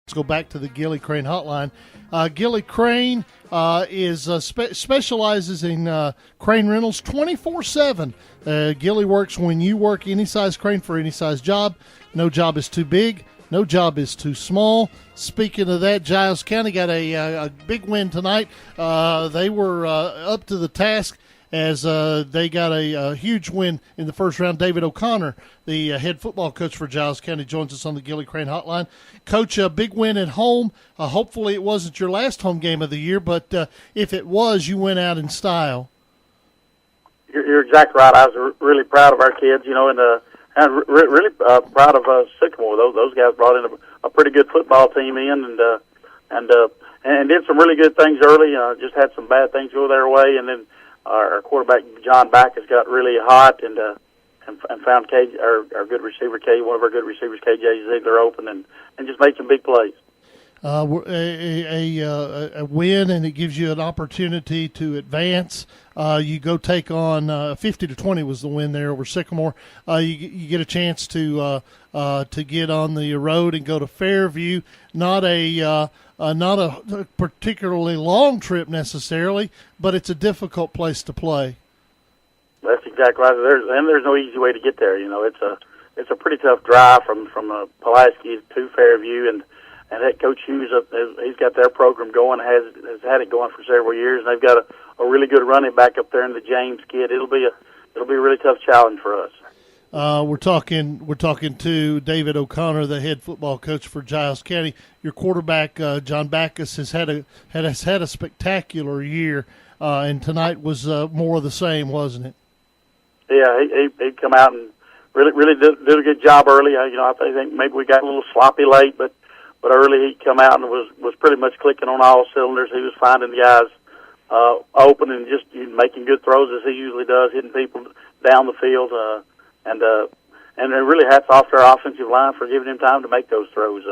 Let's go back to the Gilly Crane hotline. Gilly Crane specializes in crane rentals 24/7. Gilly works when you work any size crane for any size job. No job is too big. No job is too small. Speaking of that, Giles County got a big win tonight. They were up to the task as they got a huge win in the first round. David O'Connor, the head football coach for Giles County, joins us on the Gilly Crane hotline. Coach, a big win at home. Hopefully it wasn't your last home game of the year, but if it was, you went out in style. You're exactly right. I was really proud of our kids, and really proud of Sycamore. Those guys brought in a pretty good football team in, and did some really good things early. Just had some bad things go their way, and then our quarterback John Backus got really hot and found our good receiver one of our good receivers, KJ Ziegler, open and just made some big plays. A win, and it gives you an opportunity to advance. You go take on 50-20 was the win there over Sycamore. You get a chance to get on the road and go to Fairview. Not a particularly long trip necessarily, but it's a difficult place to play. That's exactly right. There's no easy way to get there. It's a pretty tough drive from Pulaski to Fairview, and head coach Hughes, he's got their program going, has had it going for several years, and they've got a really good running back up there in the James kid. It'll be a really tough challenge for us. We're talking to David O'Connor, the head football coach for Giles County. Your quarterback John Backus has had a spectacular year, and tonight was more of the same, wasn't it? Yeah, he come out and really did a good job early. I think maybe we got a little sloppy late, but early he come out and was pretty much clicking on all cylinders. He was finding the guys open and just making good throws as he usually does, hitting people down the field. And really hats off to our offensive line for giving him time to make those throws.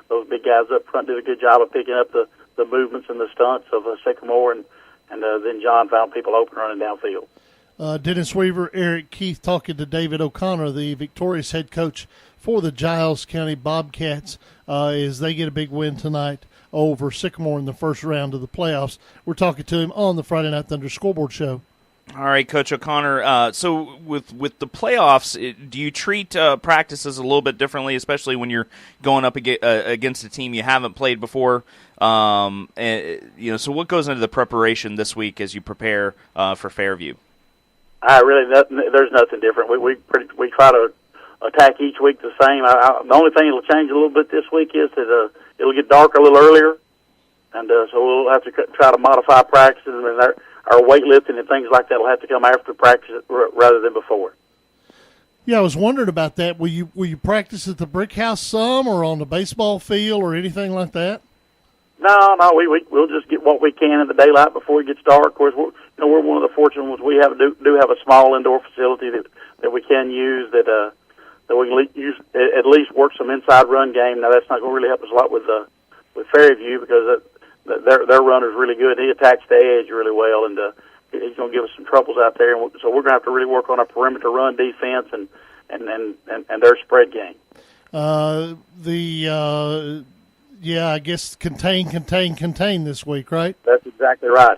Those big guys up front did a good job of picking up the movements and the stunts of Sycamore, and then John found people open running downfield. Dennis Weaver, Eric Keith talking to David O'Connor, the victorious head coach for the Giles County Bobcats, as they get a big win tonight over Sycamore in the first round of the playoffs. We're talking to him on the Friday Night Thunder Scoreboard Show. All right, Coach O'Connor. So with the playoffs, do you treat practices a little bit differently, especially when you're going up against a team you haven't played before? So what goes into the preparation this week as you prepare for Fairview? There's nothing different. We try to attack each week the same. The only thing that'll change a little bit this week is that it'll get dark a little earlier, and so we'll have to try to modify practices, and our weightlifting and things like that will have to come after practice rather than before. Yeah, I was wondering about that. Will you practice at the brick house some, or on the baseball field, or anything like that? No, we'll just get what we can in the daylight before it gets dark. Of course, we're one of the fortunate ones. We do have a small indoor facility that we can use that we can use at least work some inside run game. Now that's not going to really help us a lot with Fairview because their run is really good. He attacks the edge really well, and he's going to give us some troubles out there. And so we're going to have to really work on our perimeter run defense and their spread game. I guess contain this week, right? That's exactly right.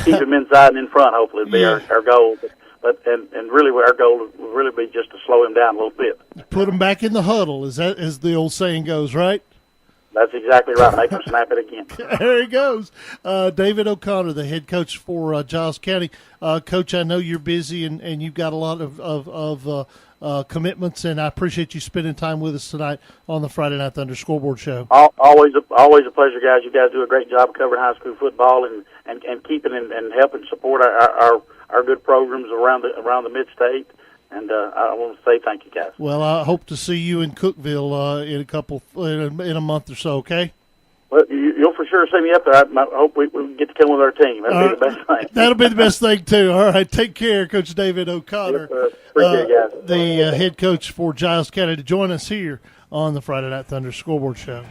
Keep him inside and in front. Hopefully, would be our goal. But really, our goal would really be just to slow him down a little bit. Put him back in the huddle, as the old saying goes, right? That's exactly right. Make him snap it again. There he goes. David O'Connor, the head coach for Giles County. Coach, I know you're busy and you've got a lot of commitments, and I appreciate you spending time with us tonight on the Friday Night Thunder Scoreboard Show. Always a pleasure, guys. You guys do a great job covering high school football and keeping and helping support our good programs around the mid-state. And I want to say thank you, guys. Well, I hope to see you in Cookeville in a month or so. Okay. Well, you'll for sure see me up there. I hope we get to come with our team. That'll be the best thing. That'll be the best thing too. All right, take care, Coach David O'Connor, appreciate it, guys. the head coach for Giles County, to join us here on the Friday Night Thunder Scoreboard Show.